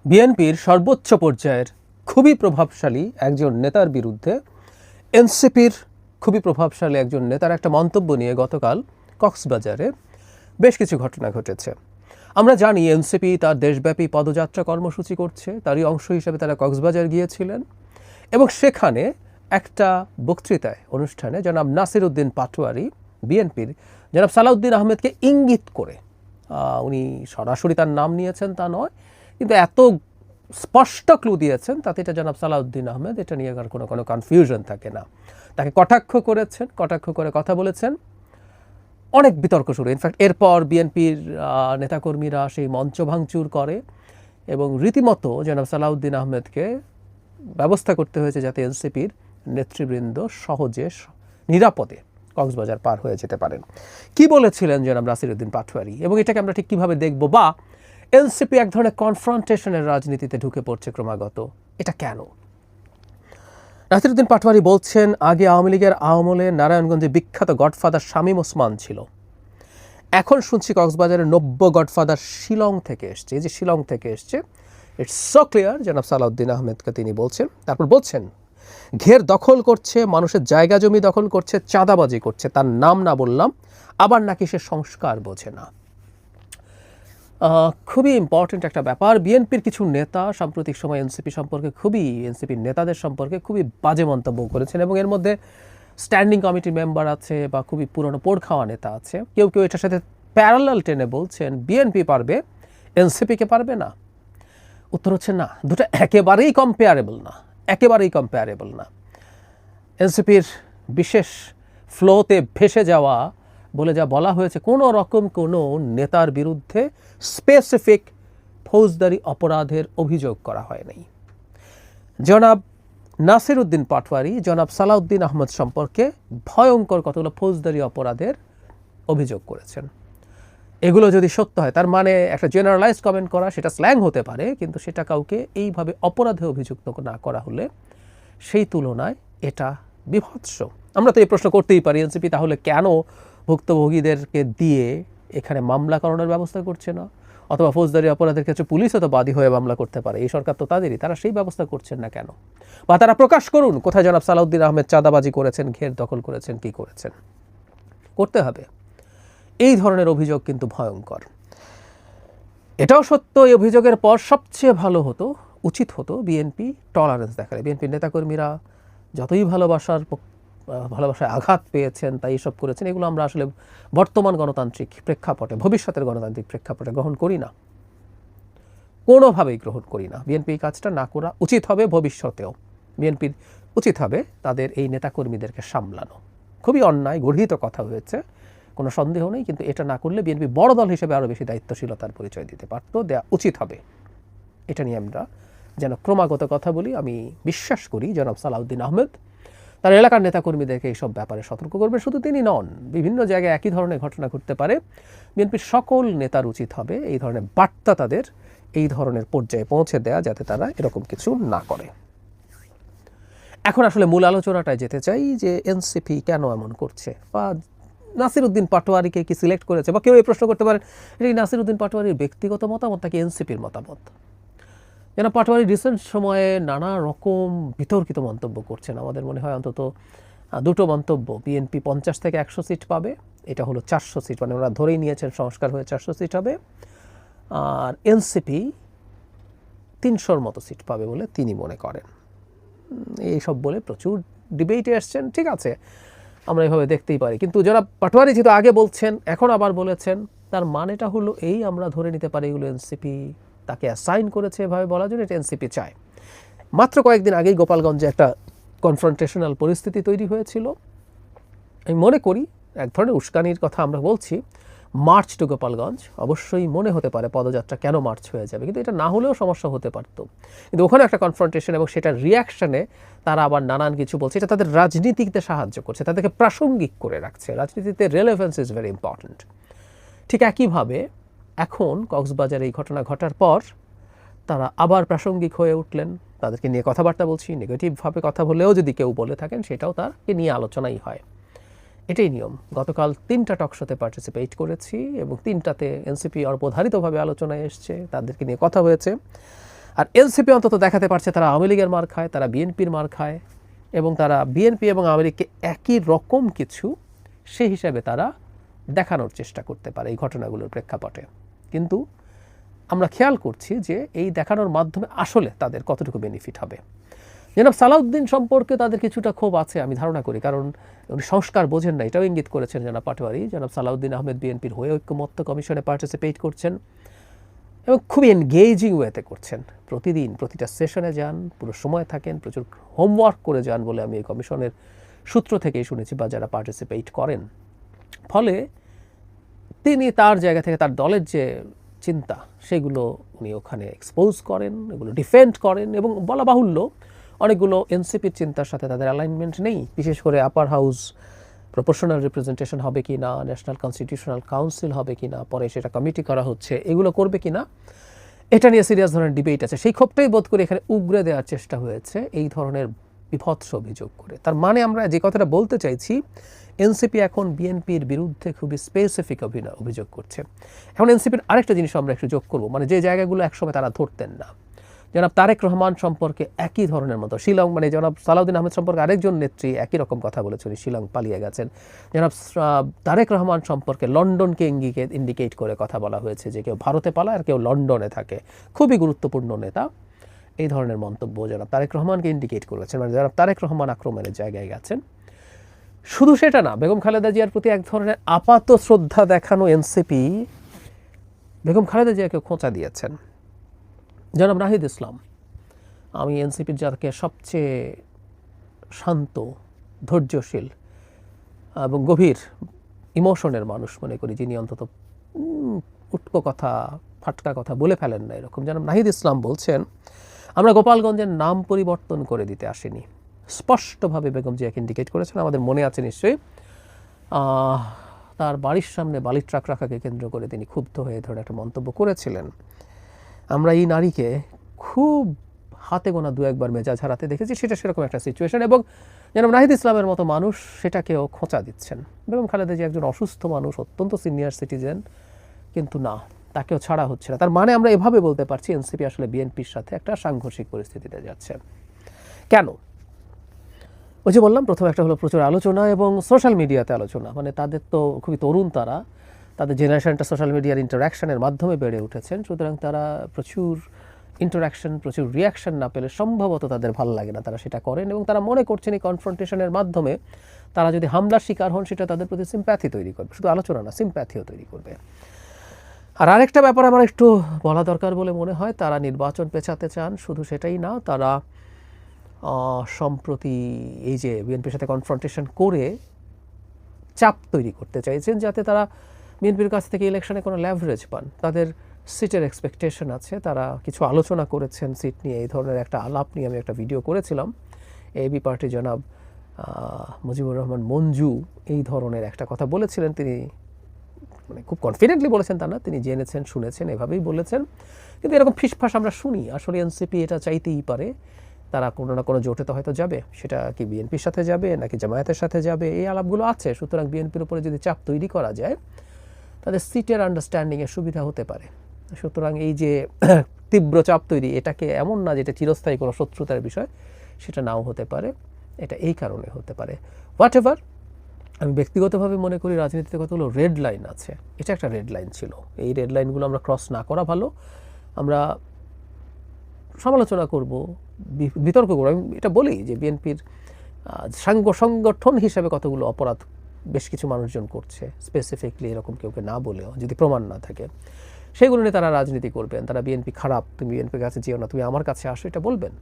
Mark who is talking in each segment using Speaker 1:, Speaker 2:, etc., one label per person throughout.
Speaker 1: বিএনপির সর্বোচ্চ পর্যায়ের খুবই প্রভাবশালী একজন নেতার বিরুদ্ধে এনসিপির খুবই প্রভাবশালী একজন নেতার একটা মন্তব্য নিয়ে গতকাল কক্সবাজারে বেশ কিছু ঘটনা ঘটেছে। আমরা জানি এনসিপি তার দেশব্যাপী পদযাত্রা কর্মসূচি করছে, তারই অংশ হিসেবে তারা কক্সবাজার গিয়েছিলেন এবং সেখানে একটা বক্তৃতায় অনুষ্ঠানে জনাব নাসির উদ্দিন পাটোয়ারি বিএনপির জনাব সালাউদ্দিন আহমেদকে ইঙ্গিত করে, উনি সরাসরি তার নাম নিয়েছেন তা নয়, কিন্তু এত স্পষ্ট ক্লু দিয়েছেন তাতে এটা জনাব সালাউদ্দিন আহমেদ, এটা নিয়ে আর কোনো কনফিউশন থাকে না। তাকে কটাক্ষ করেছেন, কটাক্ষ করে কথা বলেছেন, অনেক বিতর্ক শুরু। ইনফ্যাক্ট এরপর বিএনপির নেতাকর্মীরা সেই মঞ্চ ভাঙচুর করে এবং রীতিমতো জনাব সালাউদ্দিন আহমেদকে ব্যবস্থা করতে হয়েছে যাতে এনসিপির নেতৃবৃন্দ সহজে নিরাপদে কক্সবাজার পার হয়ে যেতে পারেন। কি বলেছিলেন জনাব নাসির উদ্দিন পাটোয়ারি এবং এটাকে আমরা ঠিক কীভাবে দেখব, বা এনসিপি এক ধরনের কনফ্রন্টেশনের রাজনীতিতে ঢুকে পড়ছে ক্রমাগত, এটা কেন? নাসির উদ্দিন পাটোয়ারি বলছেন, আগে আওয়ামী লীগের আমলে নারায়ণগঞ্জে বিখ্যাত গডফাদার শামীম ওসমান ছিল, এখন শুনছি কক্সবাজারের নব্য গডফাদার শিলং থেকে এসছে। এই যে শিলং থেকে এসছে, ইটস সো ক্লিয়ার জনাব সালাউদ্দিন আহমেদকে তিনি বলছেন। তারপর বলছেন ঘের দখল করছে, মানুষের জায়গা জমি দখল করছে, চাঁদাবাজি করছে, তার নাম না বললাম, আবার নাকি সে সংস্কার বোঝে না। খুবই ইম্পর্টেন্ট একটা ব্যাপার। বিএনপির কিছু নেতা সাম্প্রতিক সময় এনসিপির নেতাদের সম্পর্কে খুবই বাজে মন্তব্য করেছেন এবং এর মধ্যে স্ট্যান্ডিং কমিটির মেম্বার আছে বা খুবই পুরনো পোড় খাওয়া নেতা আছে। কেউ কেউ এটার সাথে প্যারালাল টেনে বলছেন বিএনপি পারবে, এনসিপিকে পারবে না। উত্তর হচ্ছে না, দুটো একেবারেই কম্পেয়ারেবল না। এনসিপির বিশেষ ফ্লোতে ভেসে যাওয়া বলে যা বলা হয়েছে, কোনো রকম কোনো নেতার বিরুদ্ধে স্পেসিফিক ফৌজদারি অপরাধের অভিযোগ করা হয় নাই। জনাব নাসির উদ্দিন পাটোয়ারি জনাব সালাউদ্দিন আহমেদ সম্পর্কে ভয়ঙ্কর কতগুলো ফৌজদারি অপরাধের অভিযোগ করেছেন। এগুলো যদি সত্য হয়, তার মানে একটা জেনারেলাইজড কমেন্ট করা, সেটা স্ল্যাং হতে পারে, কিন্তু সেটা কাউকে এইভাবে অপরাধে অভিযুক্ত না করা হলে সেই তুলনায় এটা বিভৎস। আমরা তো এই প্রশ্ন করতেই পারি, এনসিপি তাহলে কেন ভুক্তভোগীদেরকে দিয়ে এখানে মামলা করানোর ব্যবস্থা করছে না, অথবা ফৌজদারি অপরাধের ক্ষেত্রে পুলিশও তো বাদী হয়ে মামলা করতে পারে, এই সরকার তো তাদেরই, তারা সেই ব্যবস্থা করছেন না কেন? বা তারা প্রকাশ করুন কোথায় জনাব সালাউদ্দিন আহমেদ চাঁদাবাজি করেছেন, ঘের দখল করেছেন, কি করেছেন। করতে হবে। এই ধরনের অভিযোগ কিন্তু ভয়ঙ্কর। এটাও সত্য, এই অভিযোগের পর সবচেয়ে উচিত হতো বিএনপি টলারেন্স দেখালে। বিএনপির নেতাকর্মীরা যতই ভালোবাসায় আঘাত পেয়েছেন, তাই এসব করেছেন, এগুলো আমরা আসলে বর্তমান গণতান্ত্রিক প্রেক্ষাপটে, ভবিষ্যতের গণতান্ত্রিক প্রেক্ষাপটে গ্রহণ করি না, কোনোভাবেই গ্রহণ করি না। বিএনপি এই কাজটা না করা উচিত হবে। ভবিষ্যতেও বিএনপির উচিত হবে তাদের এই নেতাকর্মীদেরকে সামলানো। খুবই অন্যায়, গর্হিত কথা হয়েছে, কোনো সন্দেহ নেই, কিন্তু এটা না করলে বিএনপি বড় দল হিসেবে আরও বেশি দায়িত্বশীলতার পরিচয় দিতে পারত, দেওয়া উচিত হবে। এটা নিয়ে আমরা যেন ক্রমাগত কথা বলি। আমি বিশ্বাস করি জনাব সালাউদ্দিন আহমেদ তার এলাকার নেতাকর্মীদেরকে এইসব ব্যাপারে সতর্ক করবেন। শুধু তিনি নন, বিভিন্ন জায়গায় একই ধরনের ঘটনা ঘটতে পারে। বিএনপির সকল নেতার উচিত হবে এই ধরনের বার্তা তাদের এই ধরনের পর্যায়ে পৌঁছে দেয়া, যাতে তারা এরকম কিছু না করে। এখন আসলে মূল আলোচনাটায় যেতে চাই যে এনসিপি কেন এমন করছে, বা নাসির উদ্দিন পাটোয়ারিকে কি সিলেক্ট করেছে, বা কেউ এই প্রশ্ন করতে পারেন এটা নাসির উদ্দিন পাটোয়ারির ব্যক্তিগত মতামত নাকি এনসিপির মতামত। যেন পাটোয়ারি রিসেন্ট সময়ে নানা রকম বিতর্কিত মন্তব্য করছেন। আমাদের মনে হয় অন্তত দুটো মন্তব্য, বিএনপি 50 থেকে 100 সিট পাবে, এটা হলো 400 সিট, মানে ওরা ধরেই নিয়েছেন সংস্কার হয়ে 400 সিট হবে, আর এনসিপি 300-র মতো সিট পাবে বলে তিনি মনে করেন। এইসব বলে প্রচুর ডিবেটে আসছেন, ঠিক আছে, আমরা এভাবে দেখতেই পারি। কিন্তু যারা পাটোয়ারি যেহেতু আগে বলছেন, এখন আবার বলেছেন, তার মানেটা হলো এই, আমরা ধরে নিতে পারি এগুলো এনসিপি তাকে অ্যাসাইন করেছে এভাবে বলার জন্য, এটা এনসিপি চায়। মাত্র কয়েকদিন আগেই গোপালগঞ্জে একটা কনফ্রন্টেশনাল পরিস্থিতি তৈরি হয়েছিল। আমি মনে করি এক ধরনের উস্কানির কথা আমরা বলছি। মার্চ টু গোপালগঞ্জ, অবশ্যই মনে হতে পারে পদযাত্রা কেন মার্চ হয়ে যাবে, কিন্তু এটা না হলেও সমস্যা হতে পারত। কিন্তু ওখানে একটা কনফ্রন্টেশন এবং সেটার রিয়াকশানে তারা আবার নানান কিছু বলছে, এটা তাদের রাজনীতিতে সাহায্য করছে, তাদেরকে প্রাসঙ্গিক করে রাখছে। রাজনীতিতে রেলেভেন্স ইজ ভেরি ইম্পর্ট্যান্ট। ঠিক একইভাবে এখন কক্সবাজারে এই ঘটনা ঘটার পর তারা আবার প্রাসঙ্গিক হয়ে উঠলেন, তাদেরকে নিয়ে কথাবার্তা বলছি। নেগেটিভভাবে কথা বলেও যদি কেউ বলে থাকেন, সেটাও তারকে নিয়ে আলোচনাই হয়, এটাই নিয়ম। গতকাল 3টা টকশোতে পার্টিসিপেট করেছি এবং 3টাতে এনসিপি অবধারিতভাবে আলোচনায় এসছে, তাদেরকে নিয়ে কথা হয়েছে। আর এনসিপি অন্তত দেখাতে পারছে তারা আওয়ামী লীগের মার খায়, তারা বিএনপির মার খায়, এবং তারা বিএনপি এবং আওয়ামী লীগকে একই রকম কিছু সেই হিসাবে তারা দেখানোর চেষ্টা করতে পারে এই ঘটনাগুলোর প্রেক্ষাপটে। কিন্তু আমরা খেয়াল করছি যে এই দেখানোর মাধ্যমে আসলে তাদের কতটুকু বেনিফিট হবে। জনাব সালাউদ্দিন সম্পর্কে তাদের কিছুটা ক্ষোভ আছে আমি ধারণা করি, কারণ উনি সংস্কার বোঝেন না, এটাও ইঙ্গিত করেছেন জনাব পাটোয়ারি। জনাব সালাউদ্দিন আহমেদ বিএনপির হয়ে ঐক্যমত্য কমিশনে পার্টিসিপেট করছেন এবং খুবই এনগেজিং ওয়েতে করছেন। প্রতিদিন প্রতিটা সেশনে যান, পুরো সময় থাকেন, প্রচুর হোমওয়ার্ক করে যান বলে আমি এই কমিশনের সূত্র থেকেই শুনেছি, বা যারা পার্টিসিপেট করেন। ফলে তিনি তার জায়গা থেকে তার দলের যে চিন্তা সেগুলো উনি ওখানে এক্সপোজ করেন, এগুলো ডিফেন্ড করেন, এবং বলা বাহুল্য অনেকগুলো এনসিপির চিন্তার সাথে তাদের অ্যালাইনমেন্ট নেই। বিশেষ করে আপার হাউস প্রপোর্শনাল রিপ্রেজেন্টেশন হবে কি না, ন্যাশনাল কনস্টিটিউশনাল কাউন্সিল হবে কি না, পরে সেটা কমিটি করা হচ্ছে, এগুলো করবে কি না, এটা নিয়ে সিরিয়াস ধরনের ডিবেট আছে। সেই ক্ষোভটাই বোধ করে এখানে উগরে দেওয়ার চেষ্টা হয়েছে এই ধরনের বিভৎস অভিযোগ করে। তার মানে আমরা যে কথাটা বলতে চাইছি, এনসিপি এখন বিএনপির বিরুদ্ধে খুবই স্পেসিফিক অভিযোগ করছে। এখন এনসিপির আরেকটা জিনিস আমরা একটু যোগ করবো, মানে যে জায়গাগুলো একসময় তারা ধরতেন না। জনাব তারেক রহমান সম্পর্কে একই ধরনের মতো শিলং, মানে জনাব সালাউদ্দিন আহমেদ সম্পর্কে আরেকজন নেত্রী একই রকম কথা বলেছেন, শিলং পালিয়ে গেছেন। জনাব তারেক রহমান সম্পর্কে লন্ডনকে ইন্ডিকেট করে কথা বলা হয়েছে যে কেউ ভারতে পালায় আর কেউ লন্ডনে থাকে, খুবই গুরুত্বপূর্ণ নেতা। এই ধরনের মন্তব্য জনাব তারেক রহমানকে ইন্ডিকেট করেছেন, মানে জনাব তারেক রহমান আক্রমণের জায়গায় গেছেন। শুধু সেটা না, বেগম খালেদা জিয়ার প্রতি এক ধরনের আপাত শ্রদ্ধা দেখানো এনসিপি বেগম খালেদা জিয়াকে খোঁচা দিয়েছেন। জনাব নাহিদ ইসলাম, আমি এনসিপির যাকে সবচেয়ে শান্ত, ধৈর্যশীল এবং গভীর ইমোশনের মানুষ মনে করি, যিনি অন্তত উটকো কথা, ফাটকা কথা বলে ফেলেন না এরকম, জনাব নাহিদ ইসলাম বলছেন, আমরা গোপালগঞ্জের নাম পরিবর্তন করে দিতে আসিনি। স্পষ্টভাবে বেগম জিয়াকে ইন্ডিকেট করেছেন। আমাদের মনে আছে নিশ্চয়ই, তার বাড়ির সামনে বালির ট্রাক রাখাকে কেন্দ্র করে তিনি ক্ষুব্ধ হয়ে ধরে একটা মন্তব্য করেছিলেন। আমরা এই নারীকে খুব হাতে গোনা দু একবার মেজাজ হারাতে দেখেছি, সেটা সেরকম একটা সিচুয়েশন, এবং জনাব নাহিদ ইসলামের মতো মানুষ সেটাকেও খোঁচা দিচ্ছেন। বেগম খালেদা জিয়া একজন অসুস্থ মানুষ, অত্যন্ত সিনিয়র সিটিজেন, কিন্তু না, তাকেও ছাড়া হচ্ছে না। তার মানে আমরা এভাবে বলতে পারছি এনসিপি আসলে বিএনপির সাথে একটা সাংঘর্ষিক পরিস্থিতিতে যাচ্ছে। কেন? ওই যে বললাম, প্রথম একটা হলো প্রচুর আলোচনা এবং সোশ্যাল মিডিয়াতে আলোচনা, মানে তাদের তো খুবই তরুণ, তাদের জেনারেশনটা সোশ্যাল মিডিয়ার ইন্টারাকশনের মাধ্যমে বেড়ে উঠেছেন, সুতরাং তারা প্রচুর ইন্টারাকশন, প্রচুর রিয়াকশন না পেলে সম্ভবত তাদের ভালো লাগে না, তারা সেটা করেন, এবং তারা মনে করছেন এই কনফ্রন্টেশনের মাধ্যমে তারা যদি হামলার শিকার হন সেটা তাদের প্রতি সিম্প্যাথি তৈরি করবে, শুধু আলোচনা না, সিম্প্যাথিও তৈরি করবে। আর আরেকটা ব্যাপার আমার একটু বলা দরকার বলে মনে হয়, তারা নির্বাচন পেছাতে চান, শুধু সেটাই না, তারা সম্প্রতি এই যে বিএনপির সাথে কনফ্রন্টেশন করে চাপ তৈরি করতে চাইছেন যাতে তারা বিএনপির কাছ থেকে ইলেকশনে কোনো ল্যাভারেজ পান। তাদের সিটের এক্সপেকটেশন আছে, তারা কিছু আলোচনা করেছেন সিট নিয়ে, এই ধরনের একটা আলাপ নিয়ে আমি একটা ভিডিও করেছিলাম। এবি পার্টি জনাব মুজিবুর রহমান মঞ্জু এই ধরনের একটা কথা বলেছিলেন, তিনি মানে খুব কনফিডেন্টলি বলেছেন তা না, তিনি জেনেছেন, শুনেছেন, এভাবেই বলেছেন। কিন্তু এরকম ফিসফাস আমরা শুনি, আসলে এনসিপি এটা চাইতেই পারে, তারা কোনো না কোনো জোটে তো হয়তো যাবে, সেটা কি বিএনপির সাথে যাবে নাকি জামায়াতের সাথে যাবে, এই আলাপগুলো আছে। সুতরাং বিএনপির উপরে যদি চাপ তৈরি করা যায়, তাদের সিটের আন্ডারস্ট্যান্ডিংয়ের সুবিধা হতে পারে। সুতরাং এই যে তীব্র চাপ তৈরি, এটাকে এমন না যেটা চিরস্থায়ী কোনো শত্রুতার বিষয়, সেটা নাও হতে পারে, এটা এই কারণে হতে পারে। হোয়াট এভার, আমি ব্যক্তিগতভাবে মনে করি রাজনীতিতে কতগুলো রেড লাইন আছে, এটা একটা রেড লাইন ছিল। এই রেড লাইনগুলো আমরা ক্রস না করা ভালো। আমরা সমালোচনা করব, বিতর্ক করব। আমি এটা বলি যে বিএনপির সংগঠন হিসেবে কতগুলো অপরাধ বেশ কিছু মানুষজন করছে, স্পেসিফিকলি এরকম কেউকে না বলেও, যদি প্রমাণ না থাকে, সেগুলো নিয়ে তারা রাজনীতি করবেন। তারা বিএনপি খারাপ, তুমি বিএনপির কাছে যেও না, তুমি আমার কাছে আসো, এটা বলবেন।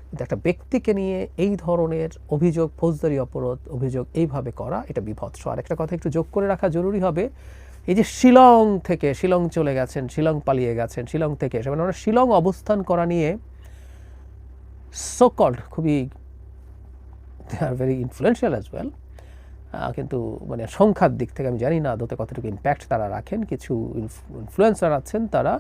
Speaker 1: কিন্তু একটা ব্যক্তিকে নিয়ে এই ধরনের অভিযোগ, ফৌজদারি অপরাধ অভিযোগ এইভাবে করা, এটা বিভৎস। আর একটা কথা একটু যোগ করে রাখা জরুরি হবে, এই যে শিলং থেকে, শিলং চলে গেছেন, শিলং পালিয়ে গেছেন, শিলং থেকে এসে, মানে ওরা শিলং অবস্থান করা নিয়ে সো কল্ড খুবই, they are very influential as well, কিন্তু মানে সংখ্যার দিক থেকে আমি জানি না আদতে কতটুকু ইম্প্যাক্ট তারা রাখেন। কিছু ইনফ্লুয়েন্সার আছেন, তারা